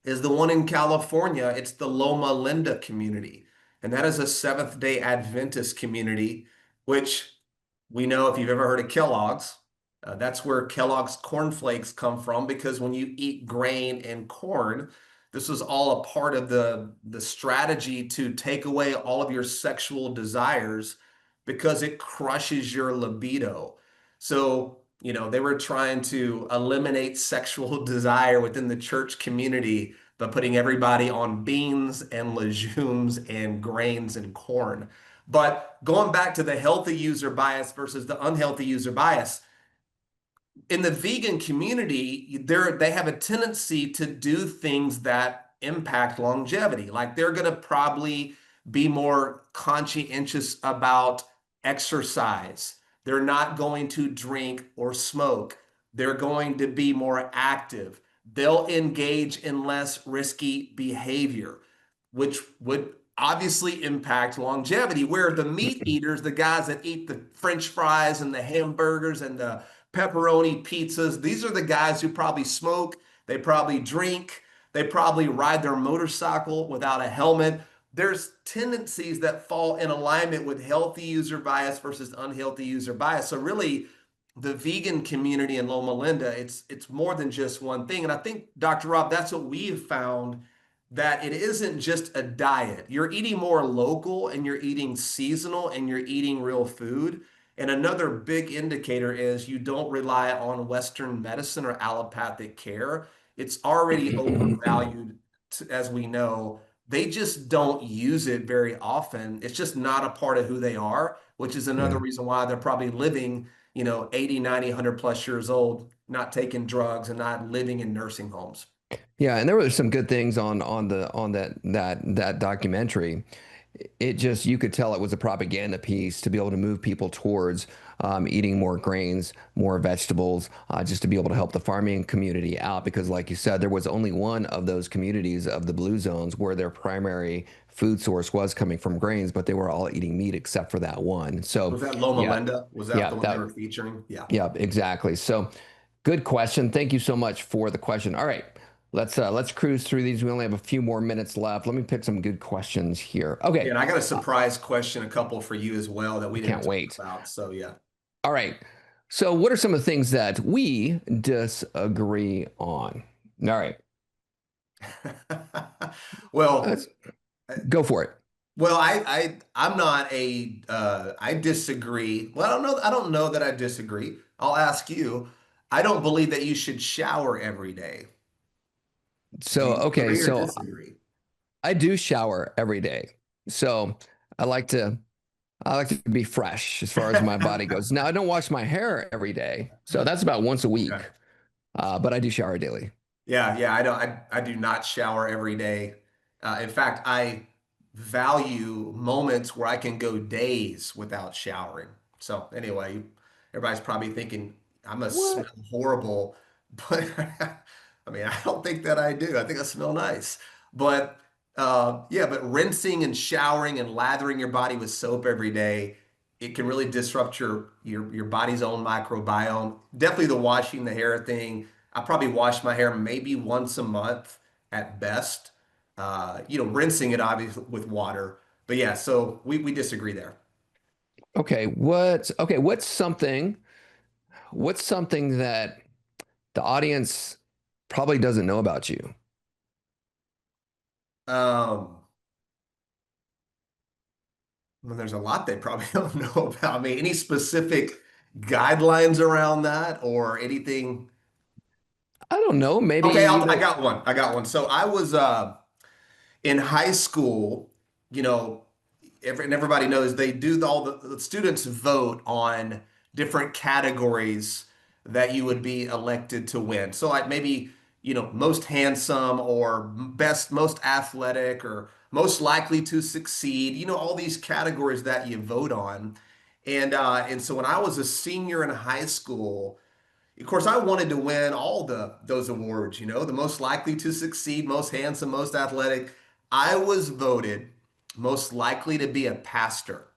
is the one in California. It's the Loma Linda community. And that is a Seventh-day Adventist community, which we know if you've ever heard of Kellogg's, that's where Kellogg's cornflakes come from, because when you eat grain and corn, this was all a part of the strategy to take away all of your sexual desires because it crushes your libido. So, they were trying to eliminate sexual desire within the church community by putting everybody on beans and legumes and grains and corn. But going back to the healthy user bias versus the unhealthy user bias, in the vegan community, they have a tendency to do things that impact longevity. Like they're going to probably be more conscientious about exercise. They're not going to drink or smoke. They're going to be more active. They'll engage in less risky behavior, which would obviously impact longevity. Where the meat eaters, the guys that eat the French fries and the hamburgers and the pepperoni pizzas, these are the guys who probably smoke, they probably drink, they probably ride their motorcycle without a helmet. There's tendencies that fall in alignment with healthy user bias versus unhealthy user bias. So really, the vegan community in Loma Linda, it's more than just one thing. And I think, Dr. Rob, that's what we've found, that it isn't just a diet. You're eating more local, and you're eating seasonal, and you're eating real food. And another big indicator is you don't rely on Western medicine or allopathic care. It's already overvalued, as we know. They just don't use it very often. It's just not a part of who they are, which is another reason why they're probably living, 80, 90, 100 plus years old, not taking drugs and not living in nursing homes. Yeah, and there were some good things on that documentary. It just, you could tell it was a propaganda piece to be able to move people towards eating more grains, more vegetables, just to be able to help the farming community out. Because like you said, there was only one of those communities of the blue zones where their primary food source was coming from grains, but they were all eating meat except for that one. So Was that Loma Linda? Was that yeah, the one they were featuring? Yeah. Yeah, exactly. So good question. Thank you so much for the question. All right. Let's cruise through these. We only have a few more minutes left. Let me pick some good questions here. Okay. And I got a surprise question, a couple for you as well, that we didn't Can't talk wait. about. So yeah. All right. So what are some of the things that we disagree on? All right. Well, Let's go for it. well, I'm not I disagree. Well, I don't know that I disagree. I'll ask you. I don't believe that you should shower every day. Do So, you okay. agree or So disagree? I do shower every day. So I like to be fresh as far as my body goes. Now I don't wash my hair every day. So that's about once a week. Okay. But I do shower daily. Yeah, I do not shower every day. In fact, I value moments where I can go days without showering. So anyway, everybody's probably thinking I must smell What? horrible, but I mean, I don't think that I do. I think I smell nice. But yeah, but rinsing and showering and lathering your body with soap every day, it can really disrupt your body's own microbiome. Definitely the washing the hair thing. I probably wash my hair maybe once a month at best. Rinsing it obviously with water. But yeah, so we disagree there. Okay. What's something that the audience probably doesn't know about you? Um, well, there's a lot they probably don't know about me. Any specific guidelines around that or anything? I don't know. Maybe Okay, you I don't. got one. I got one. So I was in high school, you know, and everybody knows they do all the students vote on different categories that you would be elected to win. So like maybe, most handsome or best, most athletic or most likely to succeed, all these categories that you vote on. And so when I was a senior in high school, of course, I wanted to win all those awards, the most likely to succeed, most handsome, most athletic. I was voted most likely to be a pastor.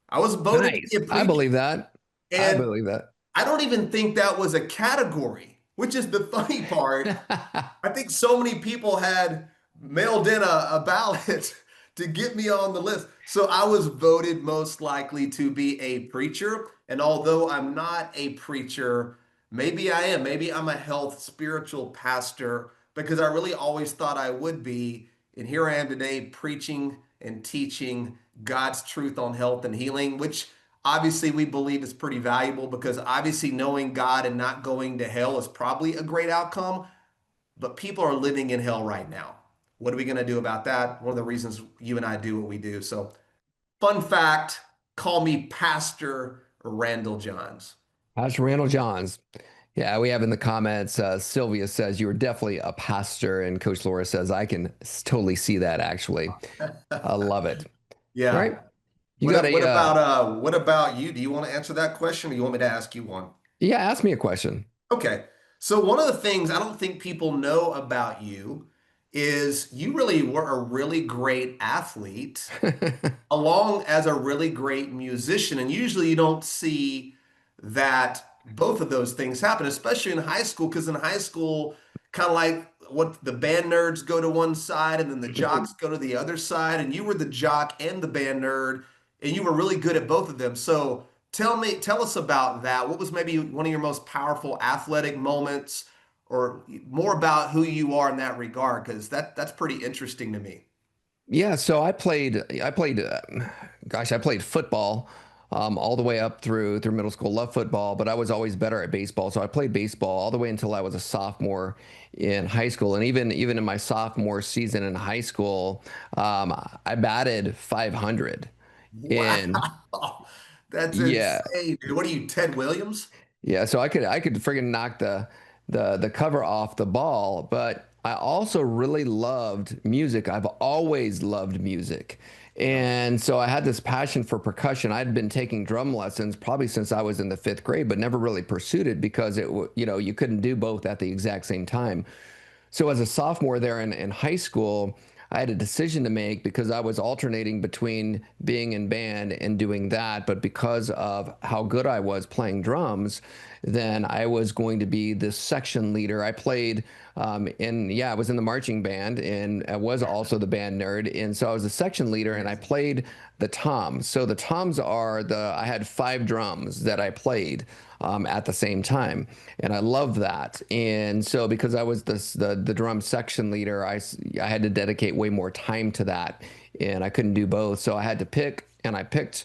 I was voted to Nice. be a I preacher. believe that. I And believe that. I don't even think that was a category, which is the funny part. I think so many people had mailed in a ballot to get me on the list. So I was voted most likely to be a preacher. And although I'm not a preacher, maybe I am. Maybe I'm a health spiritual pastor because I really always thought I would be. And here I am today preaching and teaching God's truth on health and healing, which obviously we believe is pretty valuable because obviously knowing God and not going to hell is probably a great outcome, but people are living in hell right now. What are we going to do about that? One of the reasons you and I do what we do. So, fun fact, call me Pastor Randall Johns. Pastor Randall Johns. Yeah, we have in the comments, Sylvia says you were definitely a pastor, and Coach Laura says I can totally see that actually. I love it. All Yeah. right. You got What about you? Do you want to answer that question or you want me to ask you one? yeah, ask me a question. Okay. So one of the things I don't think people know about you is you really were a really great athlete along as a really great musician. And usually you don't see that both of those things happen, especially in high school, because in high school, kind of like what the band nerds go to one side and then the jocks go to the other side, and you were the jock and the band nerd, and you were really good at both of them. So tell us about that. What was maybe one of your most powerful athletic moments, or more about who you are in that regard? Because that's pretty interesting to me. Yeah, so I played football all the way up through middle school. Loved football, but I was always better at baseball. So I played baseball all the way until I was a sophomore in high school, and even in my sophomore season in high school, I batted 500. And Wow. That's yeah, insane, dude. What are you, Ted Williams? yeah, so I could friggin' knock the cover off the ball, but I also really loved music. I've always loved music. And so I had this passion for percussion. I'd been taking drum lessons probably since I was in the fifth grade, but never really pursued it because you couldn't do both at the exact same time. So as a sophomore there in high school, I had a decision to make because I was alternating between being in band and doing that. But because of how good I was playing drums, then I was going to be the section leader. I played I was in the marching band and I was also the band nerd. And so I was the section leader and I played the toms. So the toms I had 5 drums that I played at the same time. And I love that. And so because I was the drum section leader, I had to dedicate way more time to that. And I couldn't do both. So I had to pick, and I picked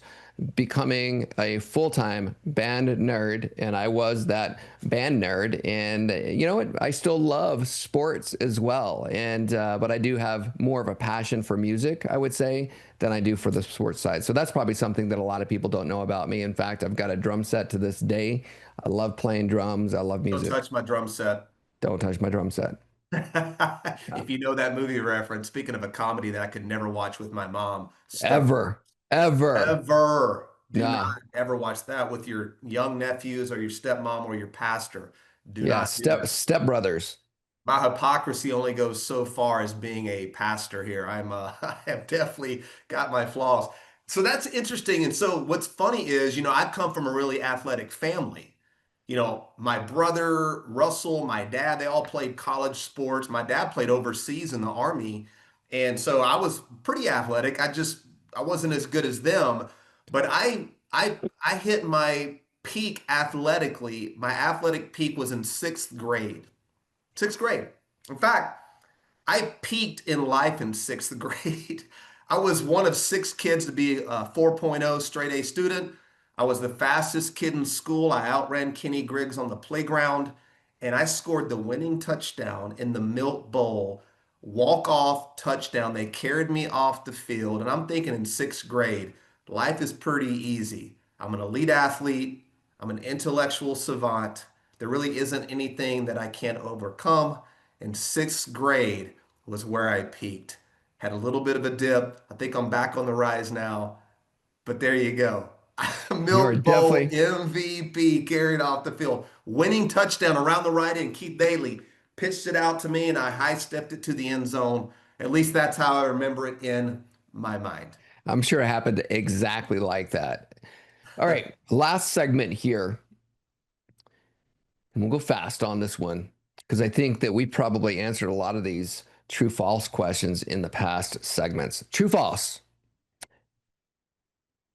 becoming a full-time band nerd, and I was that band nerd. And you know what, I still love sports as well, and but I do have more of a passion for music, I would say, than I do for the sports side. So that's probably something that a lot of people don't know about me. In fact, I've got a drum set to this day. I love playing drums. I love Don't music. touch my drum set. Don't touch my drum set. If you know that movie reference, speaking of a comedy that I could never watch with my mom, Step Ever, ever. Ever. Do not Nah. ever watch that with your young nephews or your stepmom or your pastor. Do Yeah, not do that. Step Brothers. My hypocrisy only goes so far as being a pastor here. I have definitely got my flaws. So that's interesting. And so what's funny is, I come from a really athletic family. My brother, Russell, my dad, they all played college sports. My dad played overseas in the army. And so I was pretty athletic. I wasn't as good as them, but I hit my peak athletically. My athletic peak was in sixth grade. Sixth grade. In fact, I peaked in life in sixth grade. I was one of 6 kids to be a 4.0 straight A student. I was the fastest kid in school. I outran Kenny Griggs on the playground, and I scored the winning touchdown in the Milk Bowl, walk-off touchdown. They carried me off the field, and I'm thinking in sixth grade, life is pretty easy. I'm an elite athlete. I'm an intellectual savant. There really isn't anything that I can't overcome. In sixth grade was where I peaked. Had a little bit of a dip. I think I'm back on the rise now, but there you go. You are Milk Bowl definitely. MVP carried off the field. Winning touchdown around the right end. Keith Bailey pitched it out to me and I high stepped it to the end zone. At least that's how I remember it in my mind. I'm sure it happened exactly like that. All right, last segment here. And we'll go fast on this one because I think that we probably answered a lot of these true false questions in the past segments. True false.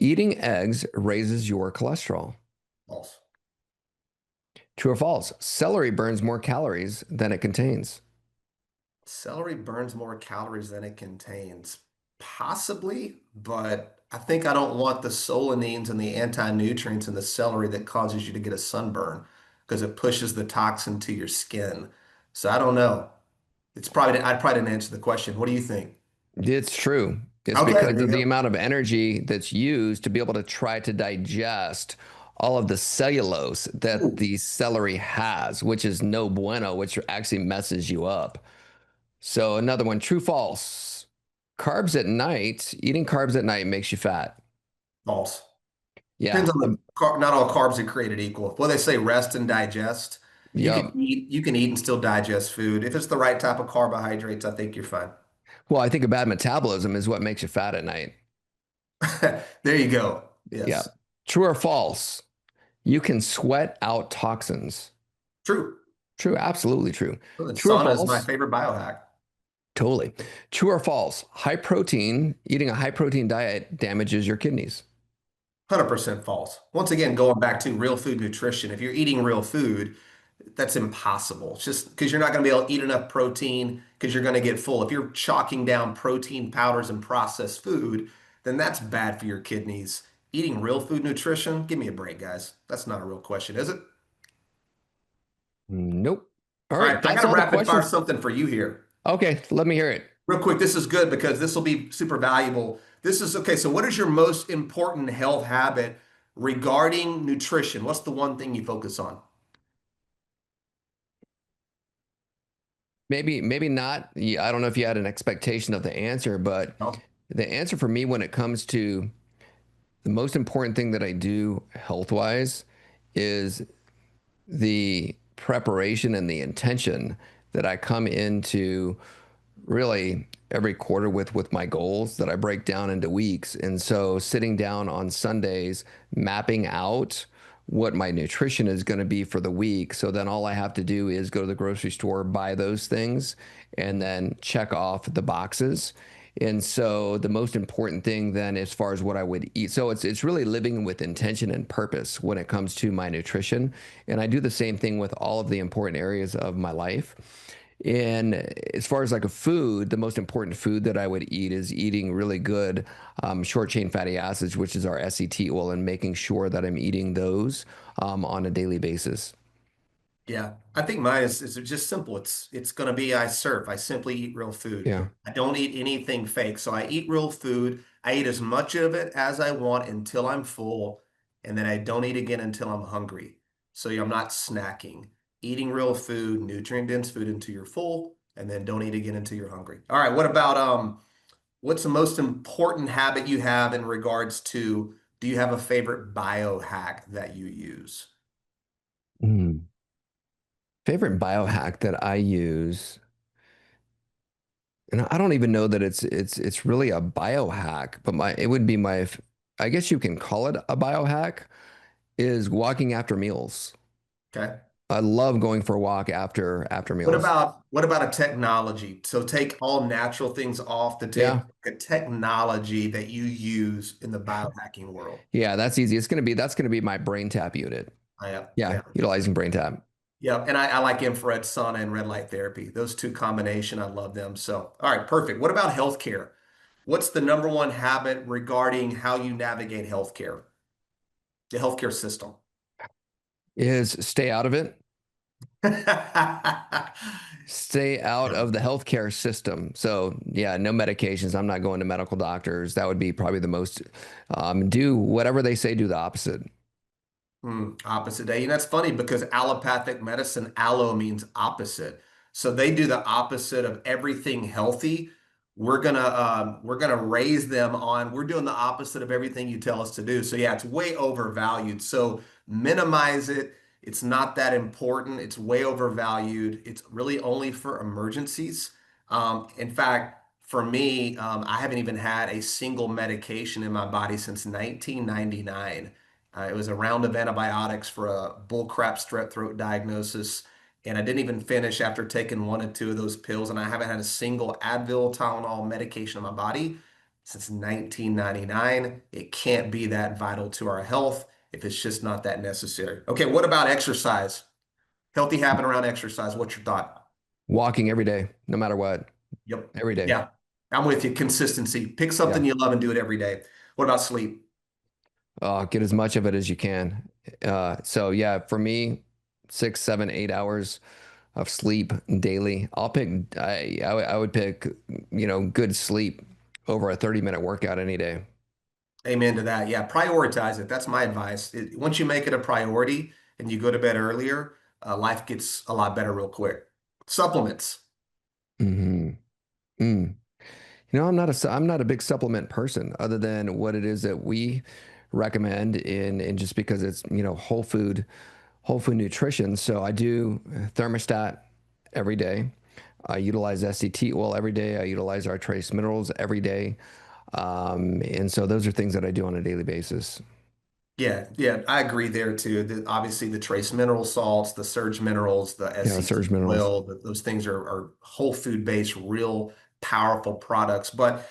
Eating eggs raises your cholesterol. False. True or false? Celery burns more calories than it contains. Celery burns more calories than it contains. Possibly, but I think I don't want the solanines and the anti-nutrients in the celery that causes you to get a sunburn because it pushes the toxin to your skin. So I don't know. I probably didn't answer the question. What do you think? It's true. It's Okay, because there you of the go. amount of energy that's used to be able to try to digest all of the cellulose that Ooh, the celery has, which is no bueno, which actually messes you up. So another one, true, false. Carbs at night, eating carbs at night makes you fat. false. Depends Yeah. on the not all carbs are created equal. Well, they say rest and digest. Yep. You can eat and still digest food. If it's the right type of carbohydrates, I think you're fine. Well, I think a bad metabolism is what makes you fat at night. There you go. Yeah. Yes. True or false? You can sweat out toxins. True. True. Absolutely true. Well, then True or sauna is my false? favorite biohack. Totally. True or false? High protein, eating a high protein diet damages your kidneys. 100% false. Once again, going back to real food nutrition, if you're eating real food, that's impossible. It's just because you're not going to be able to eat enough protein because you're going to get full. If you're chalking down protein powders and processed food, then that's bad for your kidneys. Eating real food nutrition, give me a break, guys. That's not a real question, is it? Nope. All All right, right. I got That's to all the rapid fire questions. something for you here. Okay. Let me hear it. Real quick, this is good because this will be super valuable. This is okay. So, what is your most important health habit regarding nutrition? What's the one thing you focus on? Maybe not. I don't know if you had an expectation of the answer, but No? the answer for me when it comes to the most important thing that I do health wise is the preparation and the intention that I come into really every quarter with my goals that I break down into weeks. And so sitting down on Sundays, mapping out what my nutrition is going to be for the week. So then all I have to do is go to the grocery store, buy those things, and then check off the boxes. And so the most important thing then as far as what I would eat. So it's really living with intention and purpose when it comes to my nutrition. And I do the same thing with all of the important areas of my life. And as far as like a food, the most important food that I would eat is eating really good short chain fatty acids, which is our SET oil, and making sure that I'm eating those on a daily basis. Yeah, I think mine is just simple. It's going to be I surf. I simply eat real food. Yeah. I don't eat anything fake. So I eat real food. I eat as much of it as I want until I'm full, and then I don't eat again until I'm hungry. So I'm not snacking. Eating real food, nutrient dense food until you're full, and then don't eat again until you're hungry. All right, what about what's the most important habit you have in regards to do you have a favorite biohack that you use? Mm. Favorite biohack that I use, and I don't even know that it's really a biohack, but my it would be my, I guess you can call it a biohack, is walking after meals. Okay. I love going for a walk after meals. What about a technology? So take all natural things off the table, Yeah. a technology that you use in the biohacking world. Yeah, that's easy. That's gonna be my brain tap unit. Yeah, Yeah. utilizing brain tap. Yeah. And I like infrared sauna and red light therapy. Those two combination, I love them. So, all right, perfect. What about healthcare? What's the number one habit regarding how you navigate healthcare, the healthcare system? Is stay out of it. Stay out of the healthcare system. So yeah, no medications. I'm not going to medical doctors. That would be probably the most. Do whatever they say. Do the opposite. Opposite day. And that's funny because allopathic medicine, allo means opposite. So they do the opposite of everything healthy, we're gonna raise them on. We're doing the opposite of everything you tell us to do. So yeah, it's way overvalued. So minimize it. It's not that important. It's way overvalued. It's really only for emergencies. In fact, for me, I haven't even had a single medication in my body since 1999. It was a round of antibiotics for a bullcrap strep throat diagnosis. And I didn't even finish after taking one or two of those pills. And I haven't had a single Advil, Tylenol medication in my body since 1999. It can't be that vital to our health if it's just not that necessary. Okay, what about exercise? Healthy habit around exercise. What's your thought? Walking every day, no matter what, Yep. every day. Yeah, I'm with you. Consistency. Pick something Yeah. you love and do it every day. What about sleep? Get as much of it as you can. So yeah, for me, 6, 7, 8 hours of sleep daily. I would pick, good sleep over a 30-minute workout any day. Amen to that. Yeah, prioritize it. That's my advice. Once you make it a priority and you go to bed earlier, life gets a lot better real quick. Supplements. hmm Mm. I'm not a big supplement person other than what it is that we recommend in just because it's, whole food nutrition. So I do thermostat every day. I utilize SCT oil every day. I utilize our trace minerals every day. And so those are things that I do on a daily basis. Yeah, yeah, I agree there too. Obviously, the trace mineral salts, the surge minerals, the Yeah, SCT surge minerals. oil, those things are whole food based, real powerful products. But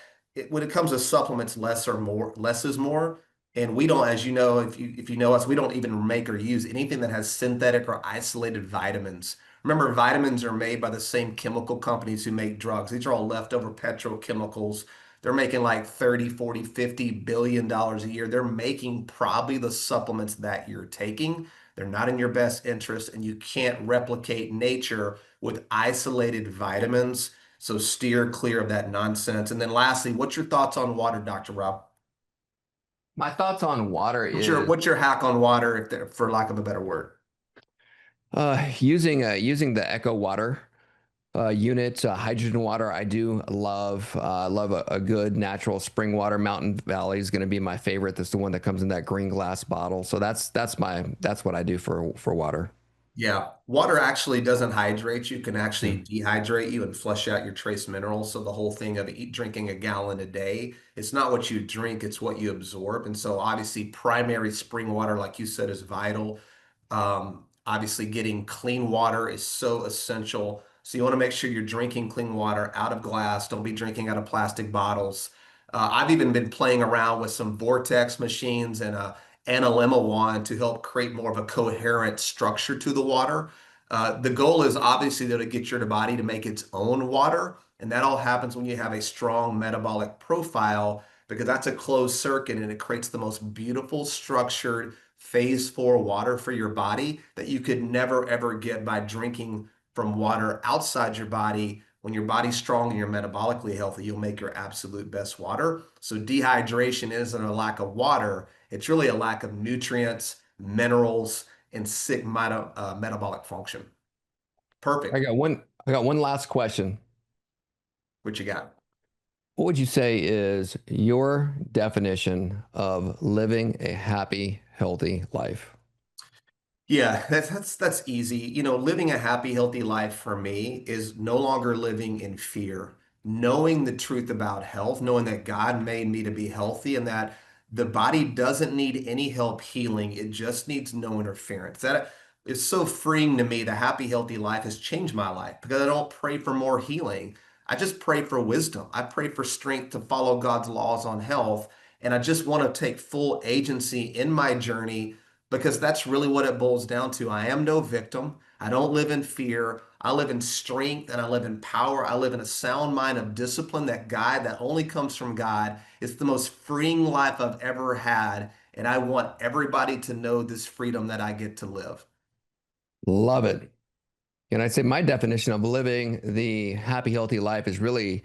when it comes to supplements, less or more, less is more. And we don't, as you know, if you know us, we don't even make or use anything that has synthetic or isolated vitamins. Remember, vitamins are made by the same chemical companies who make drugs. These are all leftover petrochemicals. They're making like 30, 40, 50 billion dollars a year. They're making probably the supplements that you're taking. They're not in your best interest, and you can't replicate nature with isolated vitamins. So steer clear of that nonsense. And then lastly, what's your thoughts on water, Dr. Rob? My thoughts on water What's your is what's your hack on water, for lack of a better word? using the Echo Water unit, hydrogen water. I do love a good natural spring water. Mountain Valley is going to be my favorite. That's the one that comes in that green glass bottle. So that's what I do for water. Yeah, water actually doesn't hydrate you, can Yeah. actually dehydrate you and flush out your trace minerals. So the whole thing of drinking a gallon a day, it's not what you drink, it's what you absorb. And so obviously primary spring water, like you said, is vital. Obviously getting clean water is so essential. So you want to make sure you're drinking clean water out of glass. Don't be drinking out of plastic bottles. I've even been playing around with some vortex machines and analemma wand to help create more of a coherent structure to the water. The goal is obviously to get your body to make its own water, and that all happens when you have a strong metabolic profile because that's a closed circuit and it creates the most beautiful structured phase 4 water for your body that you could never ever get by drinking from water outside your body. When your body's strong and you're metabolically healthy, you'll make your absolute best water. So dehydration isn't a lack of water, it's really a lack of nutrients, minerals, and sick metabolic function. Perfect. I got one last question. What you got? What would you say is your definition of living a happy, healthy life? Yeah, that's easy. Living a happy, healthy life for me is no longer living in fear. Knowing the truth about health, knowing that God made me to be healthy and that the body doesn't need any help healing, it just needs no interference. That is so freeing to me. The happy, healthy life has changed my life because I don't pray for more healing. I just pray for wisdom. I pray for strength to follow God's laws on health. And I just want to take full agency in my journey because that's really what it boils down to. I am no victim. I don't live in fear. I live in strength and I live in power. I live in a sound mind of discipline that only comes from God. It's the most freeing life I've ever had. And I want everybody to know this freedom that I get to live. Love it. And I'd say my definition of living the happy, healthy life is really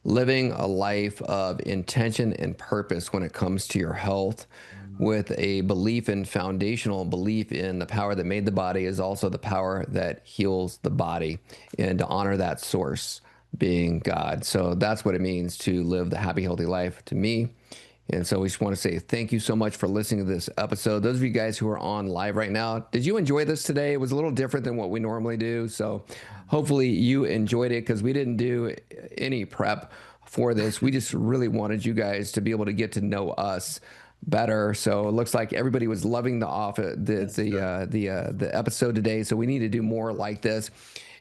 living a life of intention and purpose when it comes to your health, with a belief and foundational belief in the power that made the body is also the power that heals the body, and to honor that source. being God. So that's what it means to live the happy, healthy life to me. And so we just want to say thank you so much for listening to this episode. Those of you guys who are on live right now, did you enjoy this today? It was a little different than what we normally do. So hopefully you enjoyed it, because we didn't do any prep for this. We just really wanted you guys to be able to get to know us better. So it looks like everybody was loving the episode today. So we need to do more like this.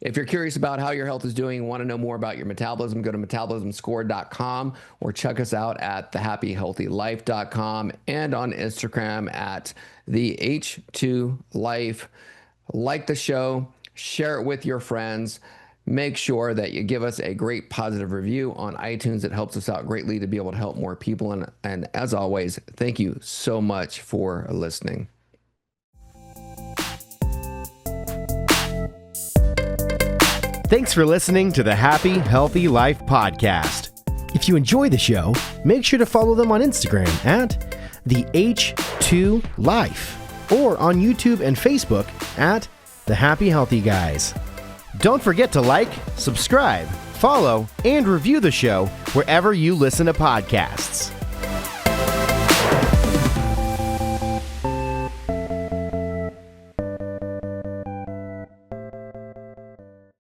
If you're curious about how your health is doing, want to know more about your metabolism, go to metabolismscore.com or check us out at thehappyhealthylife.com and on Instagram at the H2 Life. Like the show, share it with your friends. Make sure that you give us a great positive review on iTunes. It helps us out greatly to be able to help more people. And as always, thank you so much for listening. Thanks for listening to the Happy Healthy Life podcast. If you enjoy the show, make sure to follow them on Instagram at the H2 Life or on YouTube and Facebook at the Happy Healthy Guys. Don't forget to like, subscribe, follow, and review the show wherever you listen to podcasts.